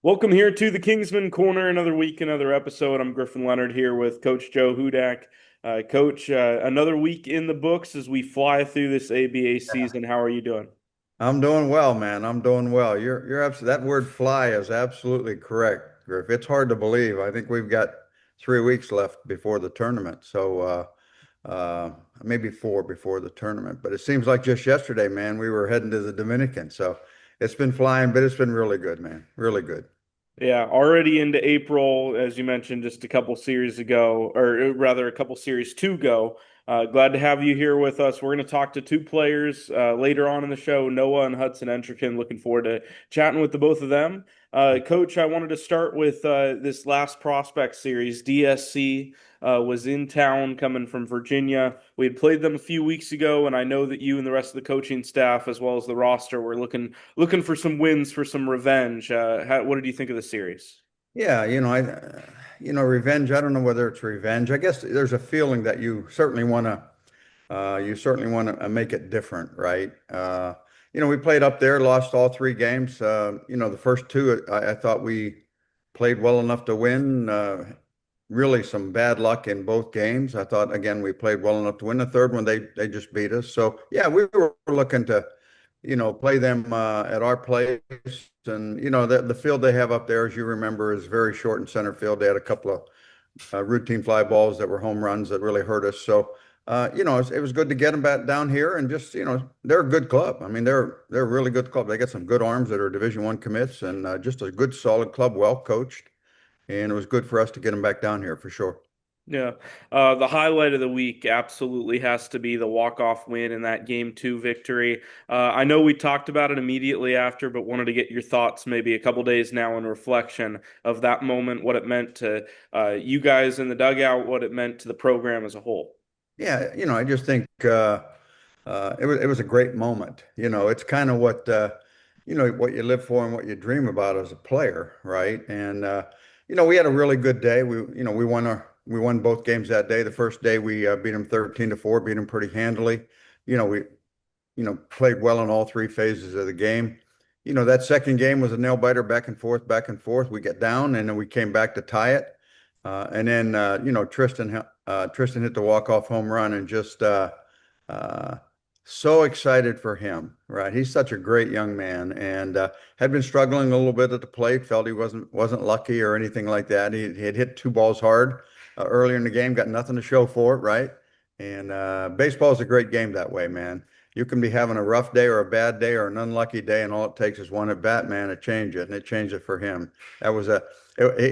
Welcome here to the Kingsmen Corner. Another week, another episode. I'm Griffin Leonard here with Coach Joe Hudak. Coach, another week in the books as we fly through this ABA season. How are you doing? I'm doing well, man. I'm doing well. You're absolutely, that word fly is absolutely correct, Griff. It's hard to believe. I think we've got 3 weeks left before the tournament. Maybe four before the tournament. But it seems like just yesterday, man, we were heading to the Dominican. So it's been flying, but it's been really good, man. Really good. Yeah, already into April, as you mentioned just a couple series ago, or rather a couple series to go. Glad to have you here with us. We're going to talk to two players later on in the show, Noah and Hudson Entrekin. Looking forward to chatting with the both of them. Coach, I wanted to start with this last prospect series. DSC was in town coming from Virginia. We had played them a few weeks ago, and I know that you and the rest of the coaching staff, as well as the roster, were looking for some wins, for some revenge. What did you think of the series? Yeah, revenge. I don't know whether it's revenge. I guess there's a feeling that you certainly want to make it different, right? We played up there, lost all 3 games. The first two, I thought we played well enough to win. Really some bad luck in both games. I thought, again, we played well enough to win. The third one, they just beat us. So, yeah, we were looking to, play them at our place. And, the field they have up there, as you remember, is very short in center field. They had a couple of routine fly balls that were home runs that really hurt us. So, it was good to get them back down here and just, they're a good club. I mean, they're a really good club. They got some good arms that are Division I commits and just a good, solid club, well coached. And it was good for us to get them back down here for sure. Yeah. The highlight of the week absolutely has to be the walk-off win in that game two victory. I know we talked about it immediately after, but wanted to get your thoughts maybe a couple days now in reflection of that moment, what it meant to you guys in the dugout, what it meant to the program as a whole. Yeah, I just think it was a great moment. It's kind of what you live for and what you dream about as a player, right? And we had a really good day. We won both games that day. The first day we beat them 13-4, beat them pretty handily. We played well in all 3 phases of the game. That second game was a nail biter, back and forth, back and forth. We get down and then we came back to tie it. And then Tristan hit the walk-off home run and just uh, so excited for him, right? He's such a great young man and had been struggling a little bit at the plate. Felt he wasn't lucky or anything like that. He had hit 2 balls hard earlier in the game, got nothing to show for it, right? And baseball is a great game that way, man. You can be having a rough day or a bad day or an unlucky day, and all it takes is one at bat, man, to change it, and it changed it for him. That was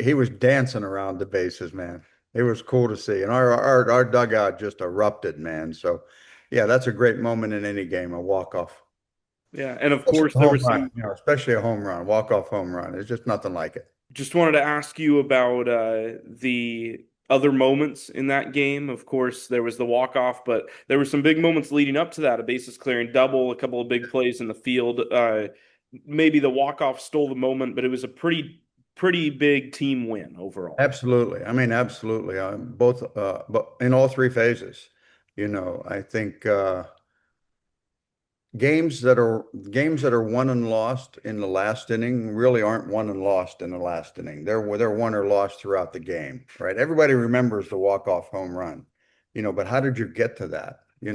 he was dancing around the bases, man. It was cool to see, and our dugout just erupted, man. So, yeah, that's a great moment in any game, a walk off, Yeah, and of especially course a there home was run. some. Especially a home run, walk off home run. It's just nothing like it. Just wanted to ask you about the other moments in that game. Of course, there was the walk-off, but there were some big moments leading up to that. A bases clearing double, a couple of big plays in the field. Maybe the walk-off stole the moment, but it was a pretty big team win overall. Absolutely. I mean, absolutely. Both, but in all 3 phases, I think. Games that are won and lost in the last inning really aren't won and lost in the last inning. They're won or lost throughout the game, right? Everybody remembers the walk-off home run, but how did you get to that? I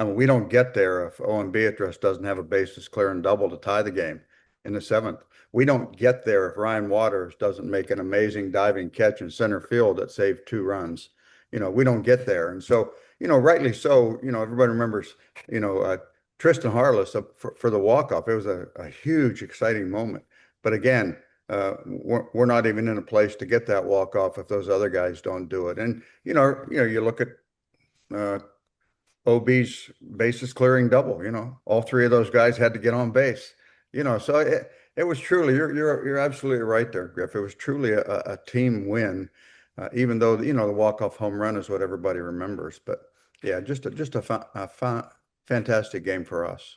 mean, we don't get there if Owen Beatrice doesn't have a bases clearing double to tie the game in the seventh. We don't get there if Ryan Waters doesn't make an amazing diving catch in center field that saved 2 runs. We don't get there. And so, rightly so, everybody remembers, you know, uh, Tristan Harless up for the walk-off. It was a huge, exciting moment. But again, we're not even in a place to get that walk-off if those other guys don't do it. And you look at uh, OB's bases clearing double. All 3 of those guys had to get on base. So it was truly. You're absolutely right there, Griff. It was truly a team win, even though the walk-off home run is what everybody remembers. But yeah, just a fantastic game for us.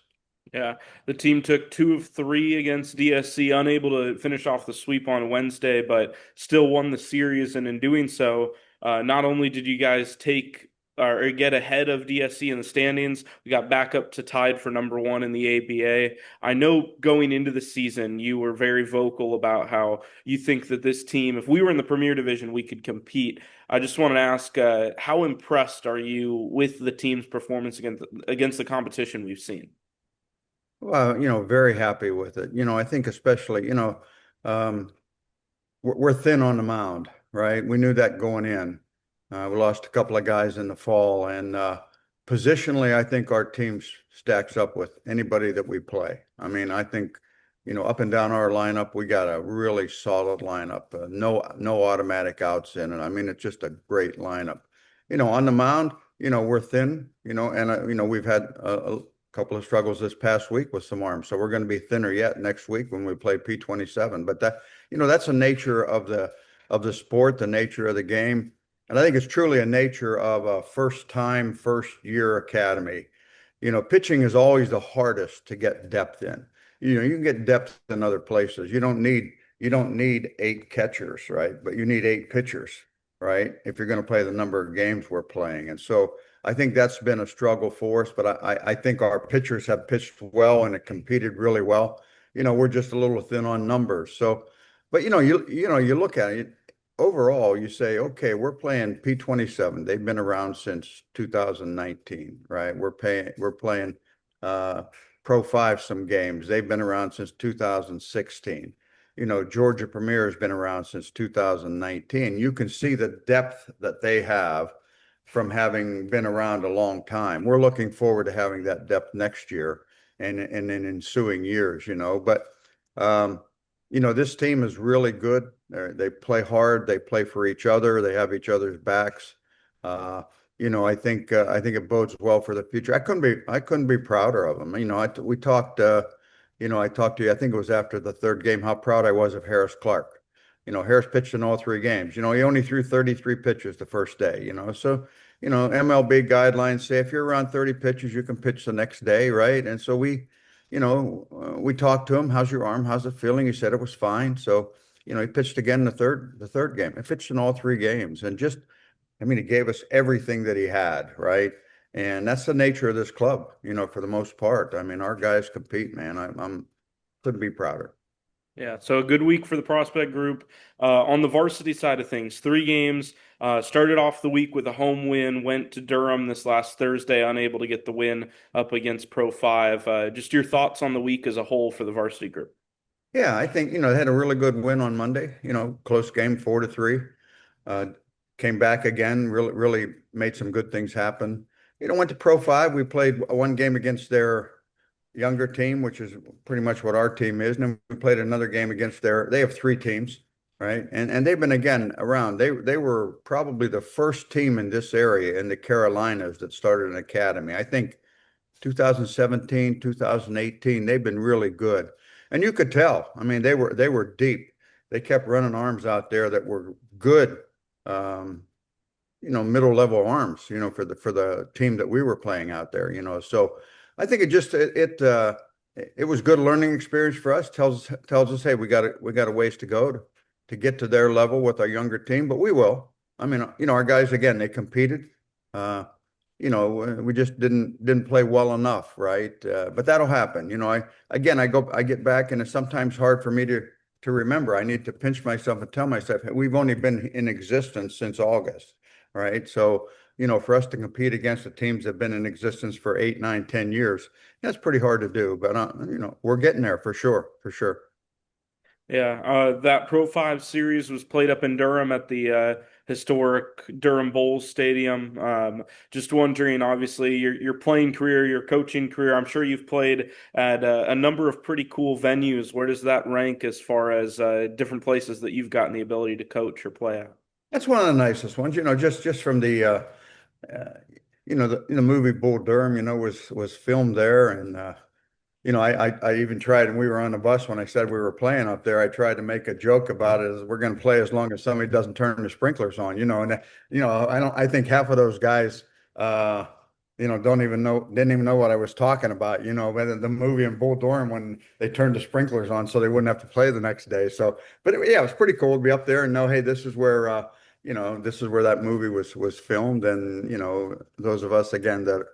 Yeah, the team took 2 of 3 against DSC, unable to finish off the sweep on Wednesday, but still won the series. And in doing so, not only did you guys take or get ahead of DSC in the standings. We got back up to tied for number one in the ABA. I know going into the season, you were very vocal about how you think that this team, if we were in the Premier Division, we could compete. I just want to ask, how impressed are you with the team's performance against the competition we've seen? Well, very happy with it. I think especially, um, we're thin on the mound, right? We knew that going in. We lost a couple of guys in the fall, and positionally, I think our team stacks up with anybody that we play. I mean, I think, up and down our lineup, we got a really solid lineup. No automatic outs in it. I mean, it's just a great lineup. On the mound, we're thin. And we've had a couple of struggles this past week with some arms, so we're going to be thinner yet next week when we play P27. But that's the nature of the sport, the nature of the game. And I think it's truly a nature of a first year academy. Pitching is always the hardest to get depth in. You can get depth in other places. You don't need eight catchers, right? But you need eight pitchers, right? If you're going to play the number of games we're playing. And so I think that's been a struggle for us, but I think our pitchers have pitched well and it competed really well. We're just a little thin on numbers. So, but you look at it overall, you say, okay, we're playing P27. They've been around since 2019, right? We're playing uh, Pro 5 some games. They've been around since 2016. Georgia Premier has been around since 2019. You can see the depth that they have from having been around a long time. We're looking forward to having that depth next year and in ensuing years, But this team is really good. They play hard. They play for each other. They have each other's backs. Uh, I think it bodes well for the future. I couldn't be prouder of them. We talked. I talked to you. I think it was after the third game how proud I was of Harris Clark. Harris pitched in all three games. He only threw 33 pitches the first day. So MLB guidelines say if you're around 30 pitches, you can pitch the next day, right? And so we talked to him. How's your arm? How's it feeling? He said it was fine. So, he pitched again in the third game. He pitched in all three games, and I mean, he gave us everything that he had, right? And that's the nature of this club, for the most part. I mean, our guys compete, man. I'm couldn't be prouder. Yeah, so a good week for the prospect group. On the varsity side of things, three games. Started off the week with a home win, went to Durham this last Thursday, unable to get the win up against Pro 5. Just your thoughts on the week as a whole for the varsity group. Yeah, I think, they had a really good win on Monday, close game, 4-3. Uh, Came back again, really made some good things happen. Went to Pro 5. We played one game against their younger team, which is pretty much what our team is. And then we played another game against they have three teams, right? And they've been again around. They were probably the first team in this area in the Carolinas that started an academy. I think 2017, 2018, they've been really good. And you could tell. I mean, they were deep. They kept running arms out there that were good, um, middle level arms, for the team that we were playing out there. So I think it was good learning experience for us. Tells us, hey, we got a ways to go to get to their level with our younger team, but we will. I mean, our guys again, they competed. We just didn't play well enough, right? But that'll happen. I get back, and it's sometimes hard for me to remember. I need to pinch myself and tell myself, hey, we've only been in existence since August, right? So, for us to compete against the teams that have been in existence for 8, 9, 10 years, that's pretty hard to do. But we're getting there for sure, for sure. Yeah, that Pro 5 series was played up in Durham at the historic Durham Bulls Stadium. Just wondering, obviously, your playing career, your coaching career, I'm sure you've played at a number of pretty cool venues. Where does that rank as far as different places that you've gotten the ability to coach or play at? That's one of the nicest ones. Just from uh, the movie Bull Durham, was filmed there, and I even tried, and we were on the bus when I said we were playing up there. I tried to make a joke about it as we're going to play as long as somebody doesn't turn the sprinklers on, and I think half of those guys, didn't even know what I was talking about, whether the movie in Bull Durham when they turned the sprinklers on so they wouldn't have to play the next day. So, but yeah, it was pretty cool to be up there and know, hey, this is where, this is where that movie was filmed. And, those of us again that,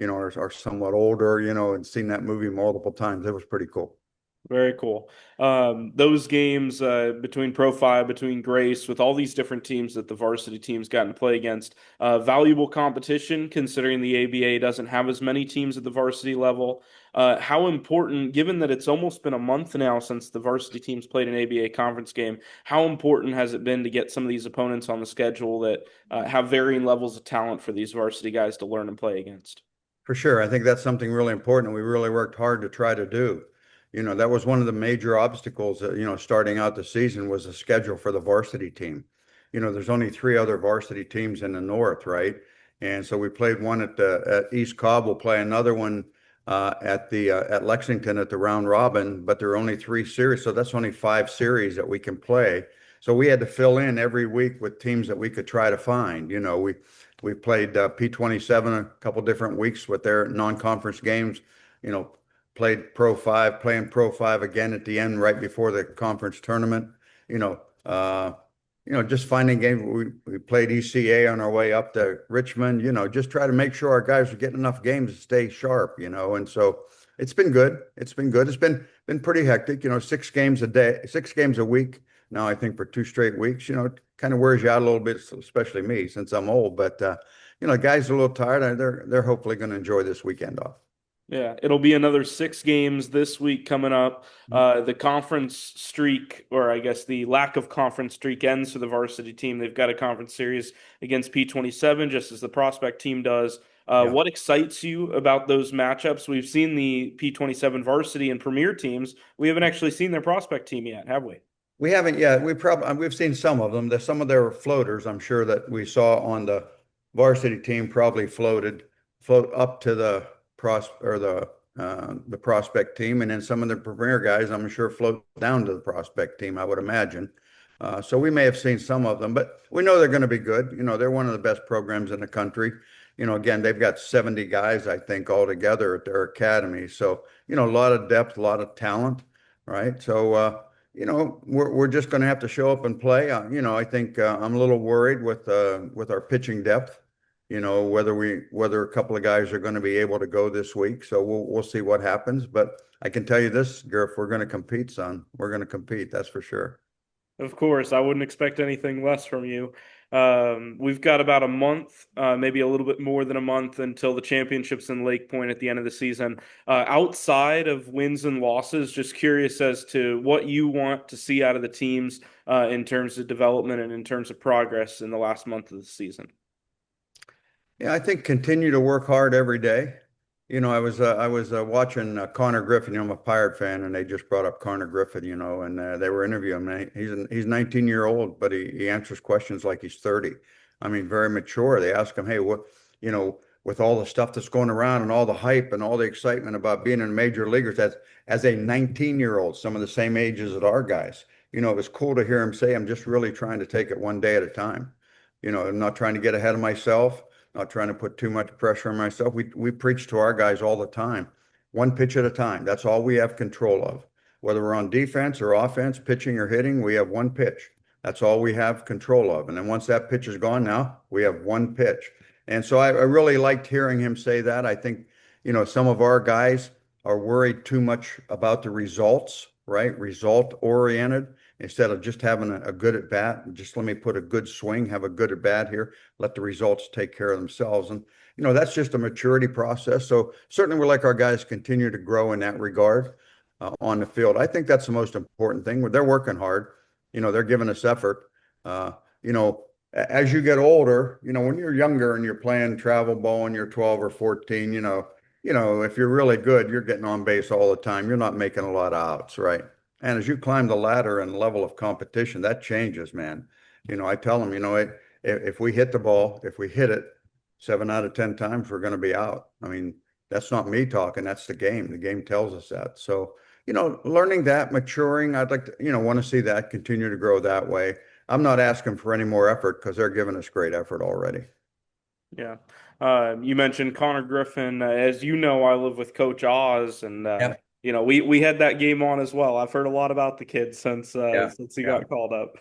are somewhat older, and seen that movie multiple times, it was pretty cool. Very cool. Those games between Pro 5, between Grace, with all these different teams that the varsity teams got to play against, valuable competition considering the ABA doesn't have as many teams at the varsity level. How important, given that it's almost been a month now since the varsity teams played an ABA conference game, how important has it been to get some of these opponents on the schedule that have varying levels of talent for these varsity guys to learn and play against? For sure. I think that's something really important. We really worked hard to try to do. That was one of the major obstacles that, starting out the season was the schedule for the varsity team. There's only three other varsity teams in the North, right? And so we played one at East Cobb. We'll play another one at Lexington at the round robin, but there are only three series, so that's only five series that we can play. So we had to fill in every week with teams that we could try to find. We played P27 a couple different weeks with their non-conference games. You know, played Pro 5, playing Pro 5 again at the end right before the conference tournament. You know, uh, just finding games. We played ECA on our way up to Richmond. Just try to make sure our guys are getting enough games to stay sharp. And so it's been good. It's been good. It's been pretty hectic. 6 games a day, 6 games a week. Now I think for 2 straight weeks. It kind of wears you out a little bit, especially me since I'm old. But guys are a little tired. They're hopefully going to enjoy this weekend off. Yeah, it'll be another 6 games this week coming up. The conference streak, or I guess the lack of conference streak, ends for the varsity team. They've got a conference series against P27, just as the prospect team does. Yeah. What excites you about those matchups? We've seen the P27 varsity and premier teams. We haven't actually seen their prospect team yet, have we? We haven't yet. We've seen some of them. Some of their floaters, I'm sure that we saw on the varsity team probably float up to the prospect team, and then some of the premier guys, I'm sure, float down to the prospect team, I would imagine. So we may have seen some of them, but we know they're going to be good. They're one of the best programs in the country. Again, they've got 70 guys, I think, altogether at their academy. So, a lot of depth, a lot of talent, right? So, we're just going to have to show up and play. I think I'm a little worried with our pitching depth. Whether a couple of guys are going to be able to go this week. So we'll see what happens. But I can tell you this, Griff, we're going to compete, son. We're going to compete. That's for sure. Of course, I wouldn't expect anything less from you. We've got about a month, maybe a little bit more than a month until the championships in Lake Point at the end of the season. Outside of wins and losses, just curious as to what you want to see out of the teams in terms of development and in terms of progress in the last month of the season. Yeah, I think continue to work hard every day. I was watching Connor Griffin. I'm a Pirate fan, and they just brought up Connor Griffin. And they were interviewing him. He's 19-year-old, but he answers questions like he's 30. I mean, very mature. They ask him, "Hey, with all the stuff that's going around and all the hype and all the excitement about being in major leaguers, as a 19-year-old, some of the same ages as our guys, it was cool to hear him say, "I'm just really trying to take it one day at a time. I'm not trying to get ahead of myself." Not trying to put too much pressure on myself. We preach to our guys all the time. One pitch at a time. That's all we have control of. Whether we're on defense or offense, pitching or hitting, we have one pitch. That's all we have control of. And then once that pitch is gone, now we have one pitch. And so I really liked hearing him say that. I think, some of our guys are worried too much about the results, right? Result oriented instead of just having a good at bat. Just let me put a good swing, have a good at bat here, let the results take care of themselves. And, that's just a maturity process. So certainly we like our guys continue to grow in that regard on the field. I think that's the most important thing. They're working hard. They're giving us effort. As you get older, when you're younger and you're playing travel ball and you're 12 or 14, if you're really good, you're getting on base all the time. You're not making a lot of outs, right? And as you climb the ladder and level of competition, that changes, man. I tell them, if we hit the ball, if we hit it 7 out of 10 times, we're going to be out. I mean, that's not me talking. That's the game. The game tells us that. So, learning that, maturing, I'd like to, want to see that continue to grow that way. I'm not asking for any more effort because they're giving us great effort already. Yeah. You mentioned Connor Griffin. As you know, I live with Coach Oz, and Yeah. we had that game on as well. I've heard a lot about the kid Yeah, since he yeah. got called up.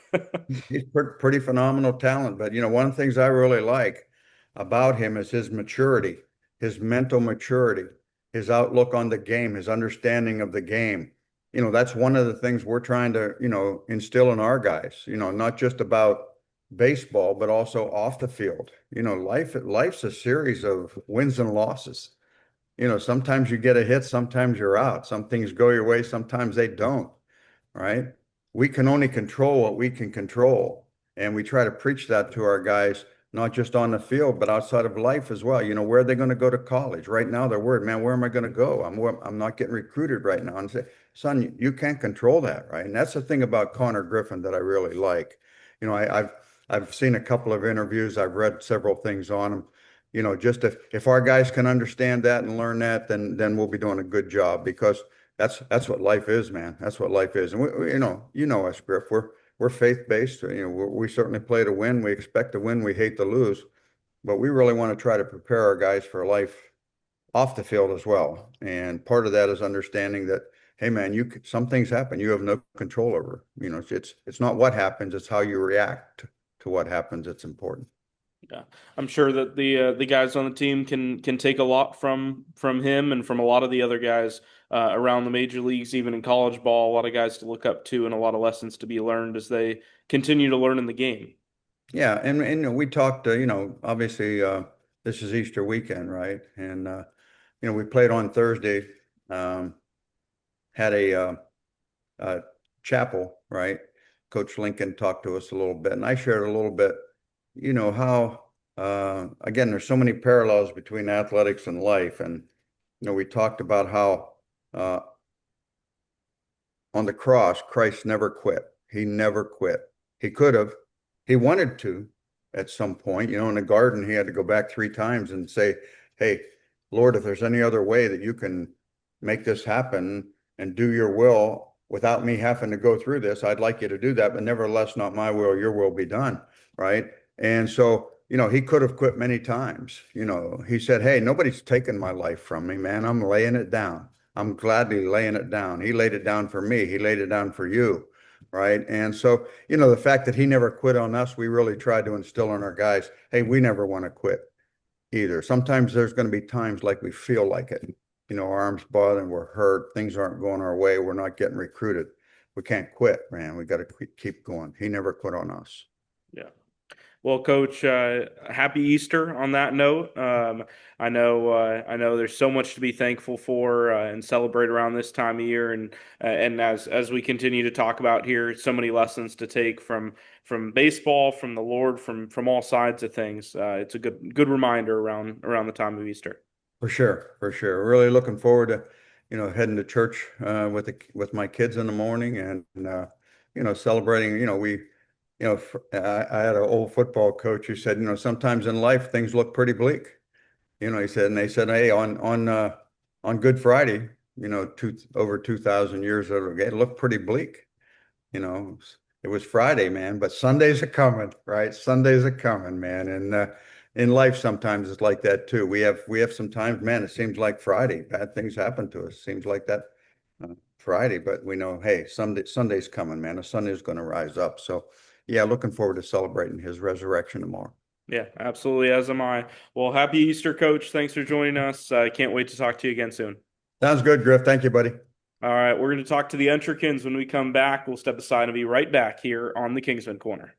He's pretty phenomenal talent. But one of the things I really like about him is his maturity, his mental maturity, his outlook on the game, his understanding of the game. That's one of the things we're trying to, instill in our guys. Not just about baseball, but also off the field. Life's a series of wins and losses. Sometimes you get a hit, sometimes you're out. Some things go your way, sometimes they don't, right? We can only control what we can control. And we try to preach that to our guys, not just on the field, but outside of life as well. Where are they going to go to college? Right now, they're worried, man, where am I going to go? I'm not getting recruited right now. And say, son, you can't control that, right? And that's the thing about Connor Griffin that I really like. I've seen a couple of interviews, I've read several things on him. Just if our guys can understand that and learn that, then we'll be doing a good job because that's what life is, man. That's what life is. And you know us, Griff. We're faith-based. We certainly play to win. We expect to win. We hate to lose, but we really want to try to prepare our guys for life off the field as well. And part of that is understanding that, hey, man, some things happen. You have no control over. It's not what happens. It's how you react to what happens. It's important. Yeah, I'm sure that the guys on the team can take a lot from him and from a lot of the other guys around the major leagues, even in college ball. A lot of guys to look up to and a lot of lessons to be learned as they continue to learn in the game. Yeah, and we talked. Obviously, this is Easter weekend, right? And we played on Thursday. Um, had a chapel, right? Coach Lincoln talked to us a little bit, and I shared a little bit. How again, there's so many parallels between athletics and life, and we talked about how uh, on the cross, Christ never quit. He never quit. He could have. He wanted to at some point. In the garden, he had to go back 3 times and say, "Hey, Lord, if there's any other way that you can make this happen and do your will without me having to go through this, I'd like you to do that. But nevertheless, not my will, your will be done." Right. And so, he could have quit many times. He said, "Hey, nobody's taken my life from me, man. I'm laying it down. I'm gladly laying it down. He laid it down for me. He laid it down for you." Right. And so, the fact that he never quit on us, we really tried to instill in our guys, hey, we never want to quit either. Sometimes there's going to be times like we feel like it. Our arms bothering, we're hurt, things aren't going our way, we're not getting recruited. We can't quit, man. We got to keep going. He never quit on us. Yeah. Well, Coach, happy Easter on that note. I know there's so much to be thankful for and celebrate around this time of year, and as we continue to talk about here, so many lessons to take from baseball, from the Lord, from all sides of things. It's a good reminder around the time of Easter. For sure, for sure. Really looking forward to, heading to church with my kids in the morning and celebrating. I had an old football coach who said, sometimes in life things look pretty bleak. He said, and they said, hey, on Good Friday, over 2,000 years ago, it looked pretty bleak. You know, it was Friday, man, but Sundays are coming, right? Sundays are coming, man. And in life, sometimes it's like that too. We have some times, man, it seems like Friday. Bad things happen to us. Seems like that Friday, but we know, hey, Sunday's coming, man. The sun is going to rise up. So, yeah, looking forward to celebrating his resurrection tomorrow. Yeah, absolutely. As am I. Well, happy Easter, Coach. Thanks for joining us. I can't wait to talk to you again soon. Sounds good, Griff. Thank you, buddy. All right, we're going to talk to the Entrekins when we come back. We'll step aside and be right back here on the Kingsman Corner.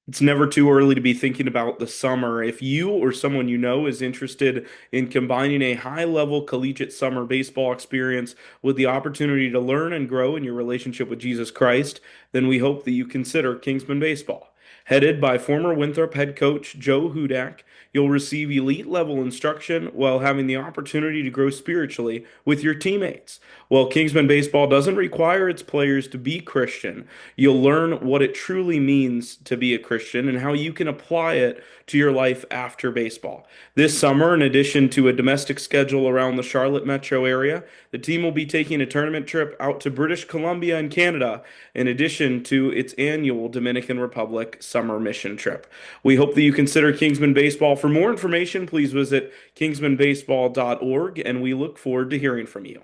It's never too early to be thinking about the summer. If you or someone you know is interested in combining a high-level collegiate summer baseball experience with the opportunity to learn and grow in your relationship with Jesus Christ, then we hope that you consider Kingsman Baseball. Headed by former Winthrop head coach Joe Hudak, you'll receive elite level instruction while having the opportunity to grow spiritually with your teammates. While Kingsman Baseball doesn't require its players to be Christian, you'll learn what it truly means to be a Christian and how you can apply it to your life after baseball. This summer, in addition to a domestic schedule around the Charlotte metro area, the team will be taking a tournament trip out to British Columbia and Canada, in addition to its annual Dominican Republic summer mission trip. We hope that you consider Kingsman Baseball. For more information, please visit kingsmanbaseball.org, and we look forward to hearing from you.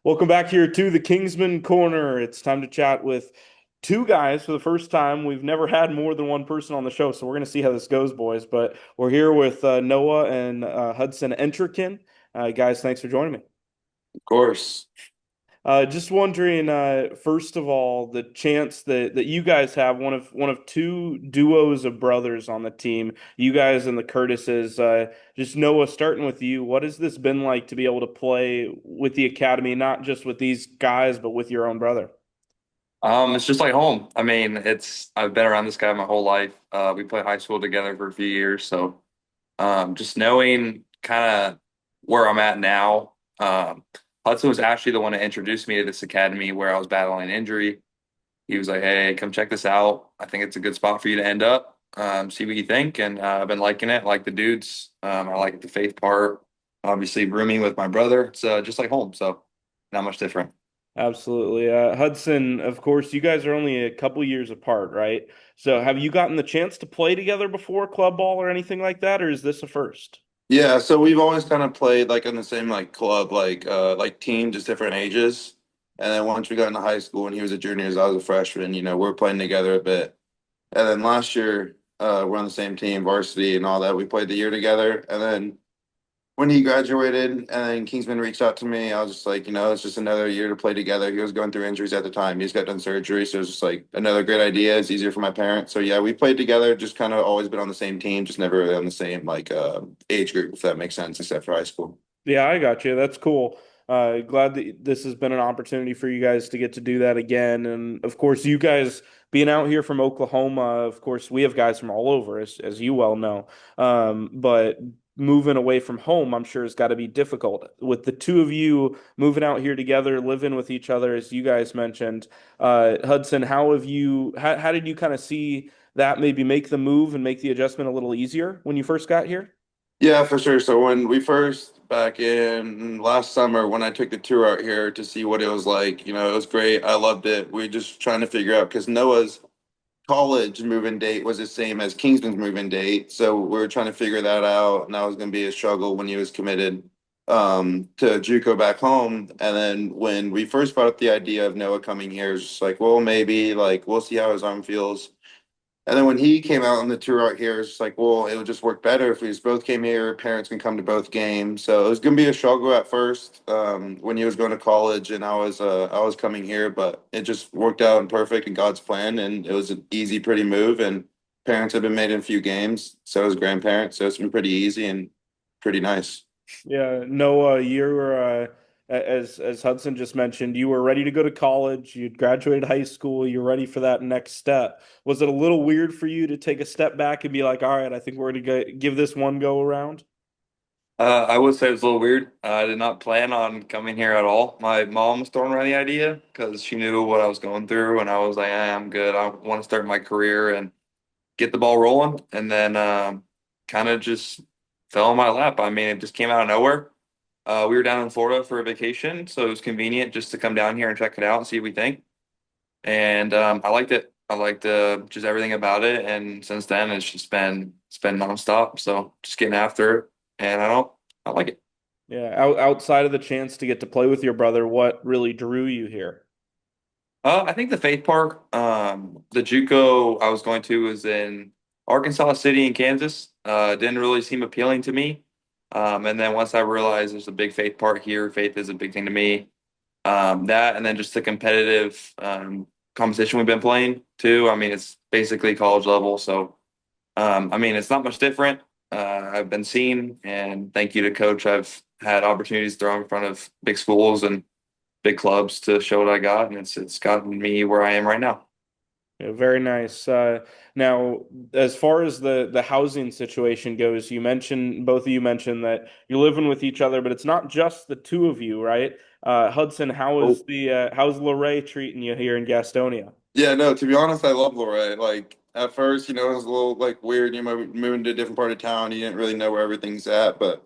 Welcome back here to the Kingsmen Corner. It's time to chat with two guys for the first time. We've never had more than one person on the show, so we're going to see how this goes, boys. But we're here with Noah and Hudson Entrekin. Guys, thanks for joining me. Of course. Just wondering, first of all, the chance that you guys have one of two duos of brothers on the team, you guys and the Curtises. Just Noah, starting with you, what has this been like to be able to play with the academy, not just with these guys, but with your own brother? It's just like home. I mean, I've been around this guy my whole life. We played high school together for a few years, so just knowing kind of where I'm at now. Hudson was actually the one that introduced me to this academy where I was battling an injury. He was like, "Hey, come check this out. I think it's a good spot for you to end up. See what you think." And I've been liking it. Like the dudes. I like the faith part. Obviously, rooming with my brother. It's just like home, so not much different. Absolutely. Hudson, of course, you guys are only a couple years apart, right? So have you gotten the chance to play together before, club ball or anything like that, or is this a first? Yeah, so we've always kind of played like in the same like club, like team, just different ages. And then once we got into high school and he was a junior as I was a freshman, we're playing together a bit. And then last year, we're on the same team, varsity and all that. We played the year together. And then when he graduated and then Kingsman reached out to me, I was just like, it's just another year to play together. He was going through injuries at the time. He's got done surgery. So it was just like another great idea. It's easier for my parents. So yeah, we played together, just kind of always been on the same team, just never really on the same age group, if that makes sense, except for high school. Yeah, I got you. That's cool. Glad that this has been an opportunity for you guys to get to do that again. And of course, you guys being out here from Oklahoma, of course, we have guys from all over, as you well know. But moving away from home, I'm sure has got to be difficult. With the two of you moving out here together, living with each other, as you guys mentioned, Hudson, how did you kind of see that maybe make the move and make the adjustment a little easier when you first got here? Yeah, for sure. So when we first back in last summer, when I took the tour out here to see what it was like, it was great. I loved it. We are just trying to figure out because Noah's college move-in date was the same as Kingsman's move-in date. So we were trying to figure that out, and that was going to be a struggle when he was committed to JUCO back home. And then when we first brought up the idea of Noah coming here, it was just like, well, maybe like we'll see how his arm feels. And then when he came out on the tour out here, it's just like, well, it would just work better if we just both came here. Parents can come to both games. So it was going to be a struggle at first when he was going to college and I was coming here, but it just worked out and perfect in God's plan. And it was an easy, pretty move. And parents have been made in a few games. So has grandparents. So it's been pretty easy and pretty nice. Yeah, Noah, you're as Hudson just mentioned, you were ready to go to college. You'd graduated high school. You're ready for that next step. Was it a little weird for you to take a step back and be like, "All right, I think we're going to give this one go around"? I would say it was a little weird. I did not plan on coming here at all. My mom was throwing around the idea because she knew what I was going through, and I was like, I'm good. I want to start my career and get the ball rolling. And then kind of just fell in my lap. I mean, it just came out of nowhere. We were down in Florida for a vacation, so it was convenient just to come down here and check it out and see what we think. And I liked it. I liked just everything about it. And since then, it's been nonstop. So just getting after it, and I like it. Yeah, outside of the chance to get to play with your brother, what really drew you here? I think the faith park, the JUCO I was going to was in Arkansas City in Kansas. Didn't really seem appealing to me. And then once I realized there's a big faith park here, faith is a big thing to me. That and then just the competitive competition we've been playing too. I mean, it's basically college level, so I mean, it's not much different. I've been seen, and thank you to coach, I've had opportunities to throw in front of big schools and big clubs to show what I got, and it's gotten me where I am right now. Yeah, very nice. Now, as far as the housing situation goes, you mentioned both of you mentioned that you're living with each other, but it's not just the two of you, right? Hudson, Oh, how's Lorray treating you here in Gastonia? yeah, no, to be honest, I love Lorraine. Like at first, it was a little like weird. Moving to a different part of town, you didn't really know where everything's at, but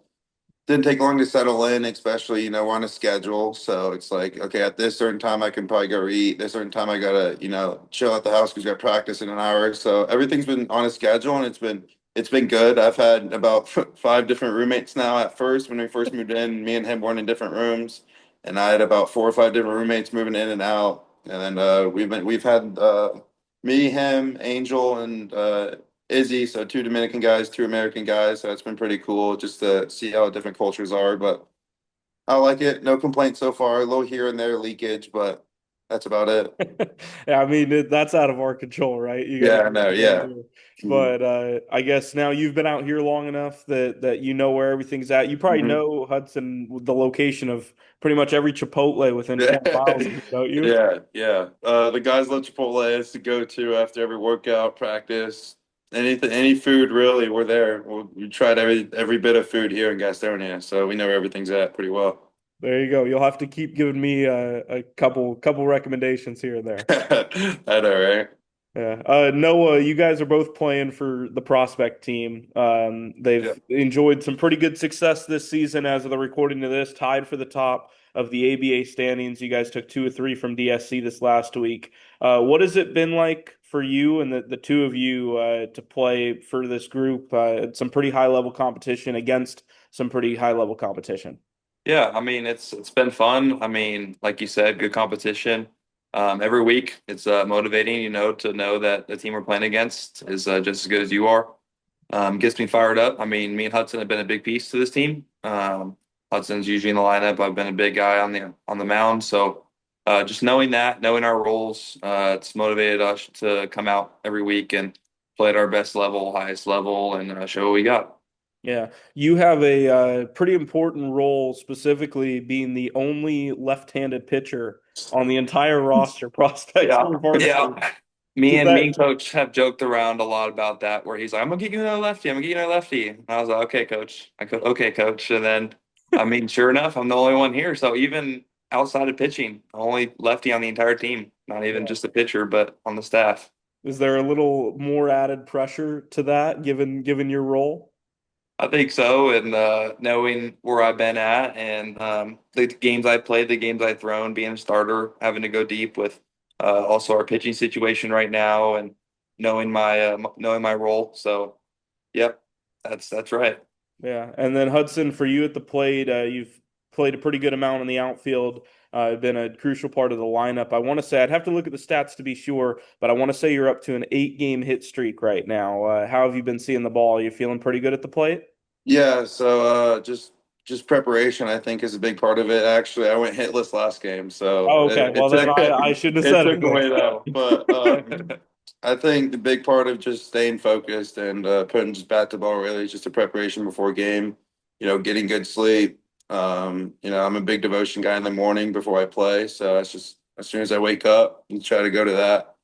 didn't take long to settle in, especially, we're on a schedule. So it's like, okay, at this certain time I can probably go eat. This certain time I gotta, chill at the house because we got practice in an hour. So everything's been on a schedule and it's been good. I've had about five different roommates now at first when we first moved in, me and him weren't in different rooms. and I had about 4 or 5 different roommates moving in and out. And then we've had me, him, Angel, and Izzy, so two Dominican guys, two American guys. So it's been pretty cool just to see how different cultures are. But I like it. No complaints so far. A little here and there leakage, but that's about it. Yeah, I mean that's out of our control, right? You got to Yeah, I do what know. you got to Yeah. do. Mhm. But I guess now you've been out here long enough that you know where everything's at. You probably Mhm. know Hudson, the location of pretty much every Chipotle within Yeah. 10 miles of you, don't you? Yeah, yeah. The guys love Chipotle. It's to go to after every workout, practice, anything, any food really. We're there. We tried every bit of food here in Gastonia, so we know where everything's at pretty well. There you go. You'll have to keep giving me a couple recommendations here and there. I know, right? Yeah. Noah, you guys are both playing for the prospect team. Yeah. They've enjoyed some pretty good success this season as of the recording of this, tied for the top of the ABA standings. You guys took 2 or 3 from DSC this last week. What has it been like for you and the two of you to play for this group? Some pretty high level competition against some pretty high level competition. Yeah, I mean it's been fun. I mean, like you said, good competition. Every week it's motivating, to know that the team we're playing against is just as good as you are. Gets me fired up. I mean, me and Hudson have been a big piece to this team. Hudson's usually in the lineup. I've been a big guy on the mound. So just knowing that, knowing our roles, it's motivated us to come out every week and play at our best level, highest level, and show what we got. Yeah, you have a pretty important role, specifically being the only left-handed pitcher on the entire roster, prospects Yeah, or varsity. yeah. Does Me that and Coach have joked around a lot about that, where he's like, "I'm gonna get you another lefty. I'm gonna get you another lefty." And I was like, "Okay, Coach." I go, "Okay, Coach." And then, I mean, sure enough, I'm the only one here. So even outside of pitching, only lefty on the entire team. Not even yeah. just a pitcher, but on the staff. Is there a little more added pressure to that, given your role? I think so, and knowing where I've been at, and the games I played, the games I've thrown, being a starter, having to go deep with also our pitching situation right now, and knowing my role. So, yep, that's right. Yeah, and then Hudson, for you at the plate, you've played a pretty good amount in the outfield. Been a crucial part of the lineup. I want to say I'd have to look at the stats to be sure, but I want to say you're up to an 8 game hit streak right now. How have you been seeing the ball? Are you feeling pretty good at the plate? Yeah, so just preparation I think is a big part of it. Actually, I went hitless last game, so Oh, okay. it Well, then took I shouldn't have it said took away anything. that. But I think the big part of just staying focused and putting just bat to ball really is just a preparation before game. Getting good sleep. I'm a big devotion guy in the morning before I play, so that's just as soon as I wake up, I try to go to that.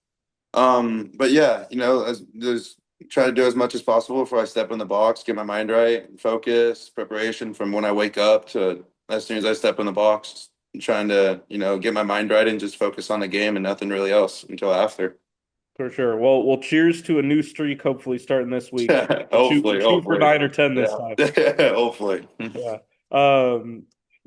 But yeah, as there's try to do as much as possible before I step in the box, get my mind right, focus, preparation from when I wake up to as soon as I step in the box, trying to, get my mind right and just focus on the game and nothing really else until after. For sure. Well, cheers to a new streak. Hopefully, starting this week. Hopefully, Shoot for hopefully. 9 or 10 this Yeah. time. Hopefully. Yeah.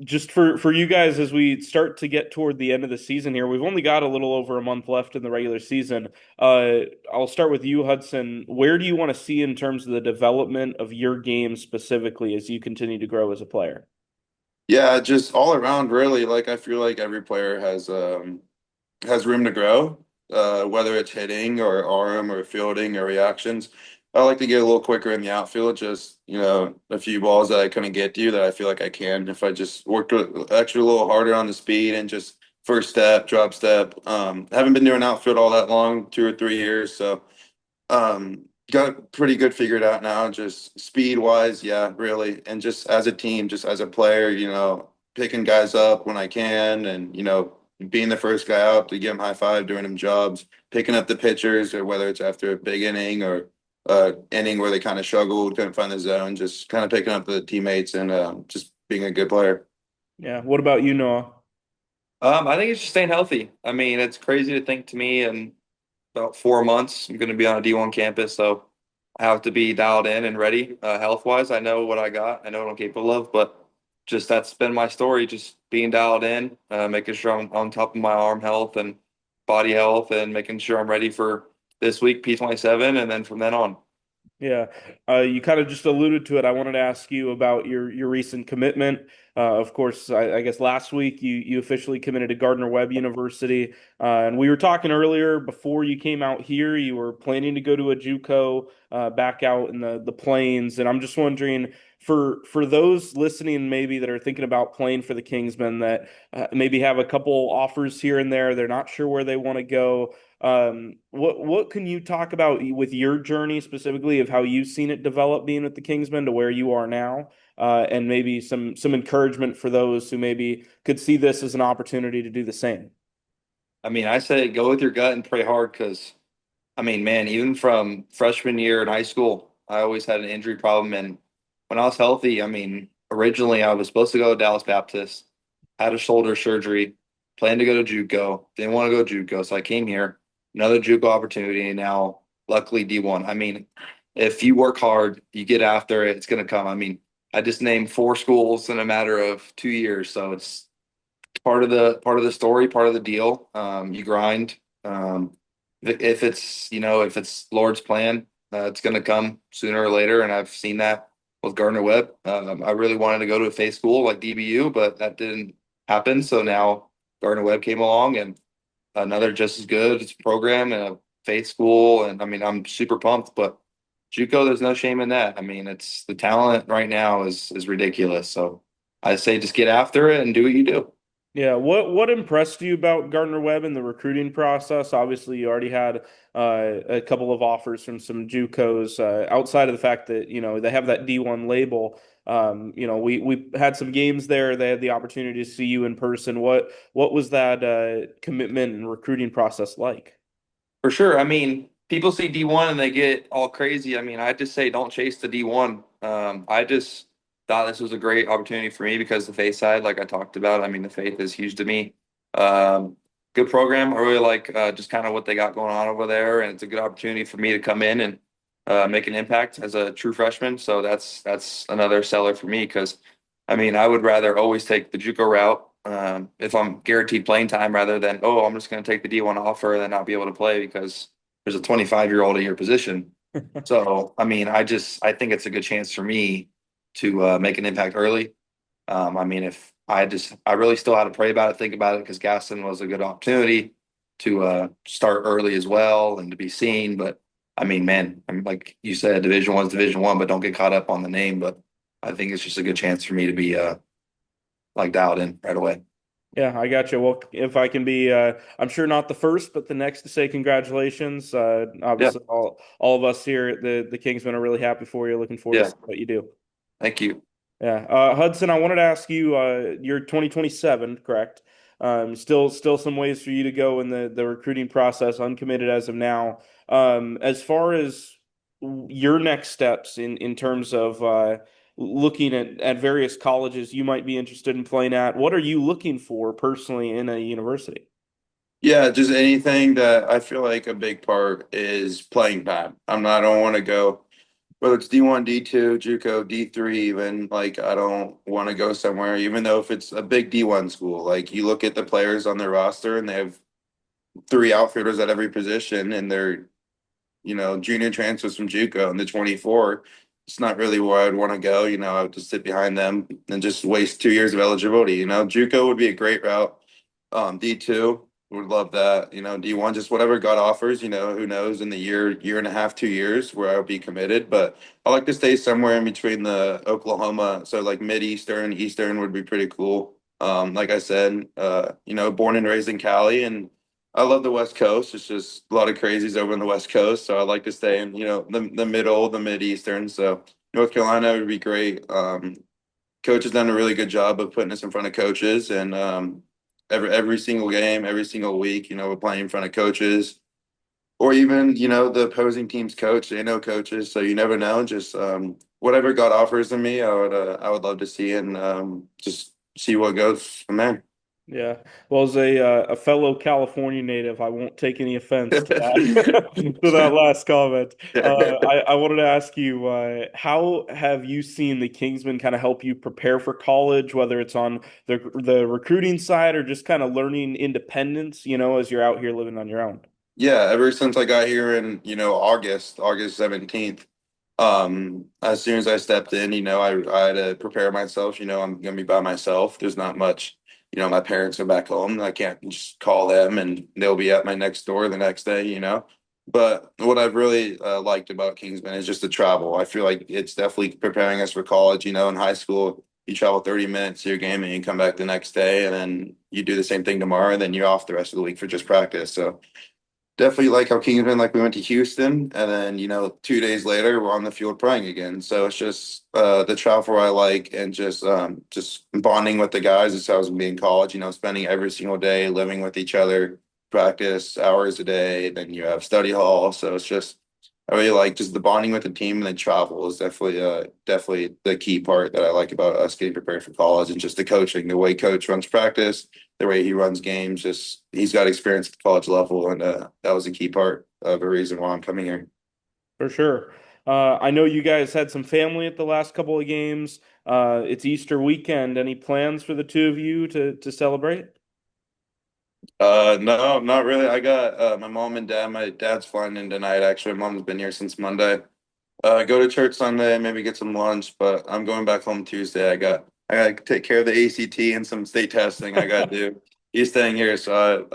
Just for you guys as we start to get toward the end of the season here, we've only got a little over a month left in the regular season. I'll start with you, Hudson. Where do you want to see in terms of the development of your game specifically as you continue to grow as a player? Yeah, just all around really. Like I feel like every player has room to grow, whether it's hitting or arm or fielding or reactions. I like to get a little quicker in the outfield, just, a few balls that I couldn't get to that I feel like I can if I just worked extra a little harder on the speed and just first step, drop step. I haven't been doing outfield all that long, 2 or 3 years, so got it pretty good figured out now, just speed wise, yeah, really. And just as a team, just as a player, picking guys up when I can and, being the first guy out to give them high five, doing them jobs, picking up the pitchers, or whether it's after a big inning or inning where they kind of struggled, couldn't find the zone, just kind of picking up the teammates and just being a good player. Yeah. What about you, Noah? I think it's just staying healthy. I mean, it's crazy to think to me in about 4 months, I'm going to be on a D1 campus, so I have to be dialed in and ready health wise. I know what I got, I know what I'm capable of, but just that's been my story, just being dialed in, making sure I'm on top of my arm health and body health, and making sure I'm ready for this week, P27, and then from then on. Yeah, you kind of just alluded to it. I wanted to ask you about your recent commitment. Of course, I guess last week you officially committed to Gardner-Webb University, and we were talking earlier before you came out here. You were planning to go to a JUCO back out in the plains, and I'm just wondering for those listening maybe that are thinking about playing for the Kingsmen that maybe have a couple offers here and there, they're not sure where they want to go. What can you talk about with your journey specifically of how you've seen it develop being with the Kingsmen to where you are now, and maybe some encouragement for those who maybe could see this as an opportunity to do the same? I mean, I say go with your gut and pray hard because, I mean, man, even from freshman year in high school, I always had an injury problem. And when I was healthy, I mean, originally I was supposed to go to Dallas Baptist, had a shoulder surgery, planned to go to JUCO, didn't want to go to JUCO. So I came here, another JUCO opportunity, and now luckily D1. I mean, if you work hard, you get after it, it's going to come. I mean, I just named 4 schools in a matter of 2 years. So it's part of the story, part of the deal. You grind. If it's if it's Lord's plan, it's going to come sooner or later, and I've seen that with Gardner Webb. I really wanted to go to a faith school like DBU, but that didn't happen. So now Gardner Webb came along, and another just as good program and a faith school, and I mean I'm super pumped. But JUCO, there's no shame in that. I mean, it's the talent right now is ridiculous. So I say just get after it and do what you do. Yeah, what impressed you about Gardner Webb in the recruiting process? Obviously, you already had a couple of offers from some JUCOs. Outside of the fact that they have that D1 label, we had some games there. They had the opportunity to see you in person. What was that commitment and recruiting process like? For sure. I mean, people see D1 and they get all crazy. I mean, I just say don't chase the D1. I just thought this was a great opportunity for me because the faith side, like I talked about, I mean, the faith is huge to me. Good program. I really like just kind of what they got going on over there, and it's a good opportunity for me to come in and make an impact as a true freshman. So that's another seller for me because, I mean, I would rather always take the JUCO route if I'm guaranteed playing time rather than, oh, I'm just going to take the D1 offer and then not be able to play because there's a 25-year-old at your position. So, I mean, I think it's a good chance for me to make an impact early. I mean, if I really still had to pray about it, think about it because Gaston was a good opportunity to start early as well and to be seen. But I mean, man, I'm like you said, Division 1 is Division 1, but don't get caught up on the name. But I think it's just a good chance for me to be like dialed in right away. Yeah, I got you. Well, if I can be, I'm sure not the first, but the next to say congratulations. Yeah, Obviously, all of us here at the Kingsmen are really happy for you. Looking forward to yeah. seeing what you do. Thank you. Yeah, Hudson, I wanted to ask you, you're 2027, correct? Still some ways for you to go in the recruiting process, uncommitted as of now. As far as your next steps in terms of looking at various colleges you might be interested in playing at, what are you looking for personally in a university? Yeah, just anything that I feel like a big part is playing time. I don't want to go whether it's D1, D2, JUCO, D3, even like I don't want to go somewhere, even though if it's a big D1 school, like you look at the players on their roster and they have 3 outfielders at every position and they're, junior transfers from JUCO and the 24. It's not really where I'd want to go. I would just sit behind them and just waste 2 years of eligibility. JUCO would be a great route. D2 would love that. D1, just whatever God offers. Who knows in the year and a half, 2 years where I would be committed. But I like to stay somewhere in between the Oklahoma, so like Mid-Eastern, Eastern would be pretty cool. Like I said, born and raised in Cali, and I love the West Coast. It's just a lot of crazies over on the West Coast, so I like to stay in the middle, the Mid-Eastern. So North Carolina would be great. Coach has done a really good job of putting us in front of coaches, and every single game, every single week, we're playing in front of coaches, or even the opposing team's coach. They know coaches, so you never know. Just whatever God offers in me, I would love to see, and just see what goes from there. Yeah. Well, as a fellow California native, I won't take any offense to that to that last comment. I wanted to ask you, how have you seen the Kingsmen kind of help you prepare for college, whether it's on the recruiting side or just kind of learning independence, as you're out here living on your own? Yeah, ever since I got here in August 17th. As soon as I stepped in, I had to prepare myself. I'm gonna be by myself. There's not much, my parents are back home. I can't just call them and they'll be at my next door the next day. But what I've really liked about Kingsman is just the travel. I feel like it's definitely preparing us for college. In high school, you travel 30 minutes to your game and you come back the next day, and then you do the same thing tomorrow, and then you're off the rest of the week for just practice. So definitely like how Kingsman, like we went to Houston, and then 2 days later we're on the field praying again. So it's just the travel I like, and just bonding with the guys. It's how I was being in college. Spending every single day living with each other, practice hours a day. Then you have study hall. So it's just I really like just the bonding with the team, and then travel is definitely the key part that I like about us getting prepared for college, and just the coaching, the way coach runs practice, the way he runs games. Just he's got experience at the college level, and that was a key part of a reason why I'm coming here. For sure. I know you guys had some family at the last couple of games. It's Easter weekend. Any plans for the two of you to celebrate? No, not really. I got my mom and dad. My dad's flying in tonight. Actually, my mom's been here since Monday. Go to church Sunday, maybe get some lunch, but I'm going back home Tuesday. I got to take care of the ACT and some state testing I got to do. He's staying here, so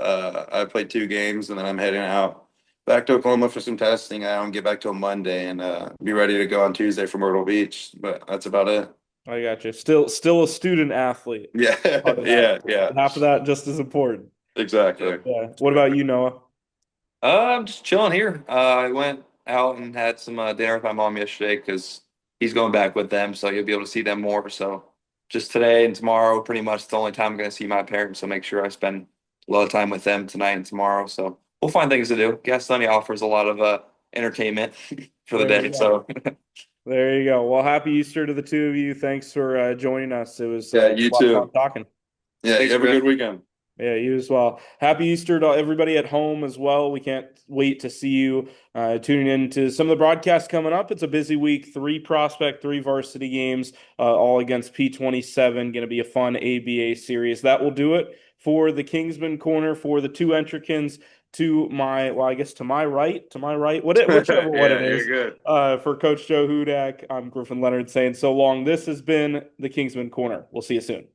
I played 2 games, and then I'm heading out back to Oklahoma for some testing. I don't get back till Monday, and be ready to go on Tuesday for Myrtle Beach. But that's about it. I got you. Still a student athlete. Yeah, Part of that. yeah, yeah, Half of that just as important. exactly. Yeah. What about you, Noah? I'm just chilling here. I went out and had some dinner with my mom yesterday because he's going back with them, so you'll be able to see them more. So just today and tomorrow, pretty much the only time I'm going to see my parents. So make sure I spend a lot of time with them tonight and tomorrow. So we'll find things to do. Gastonia offers a lot of entertainment for the There day. you go. So There you go. Well, happy Easter to the two of you. Thanks for joining us. It was Yeah, a you lot of fun too. talking. Yeah, you thanks, have a Griff. good weekend. Yeah, you as well. Happy Easter to everybody at home as well. We can't wait to see you tuning in to some of the broadcasts coming up. It's a busy week. 3 prospect, 3 varsity games, all against P27. Going to be a fun ABA series. That will do it for the Kingsman corner for the two Entrekins to my, well, I guess to my right, whichever one it Yeah, you're is. good. For Coach Joe Hudak, I'm Griffin Leonard saying so long. This has been the Kingsman corner. We'll see you soon.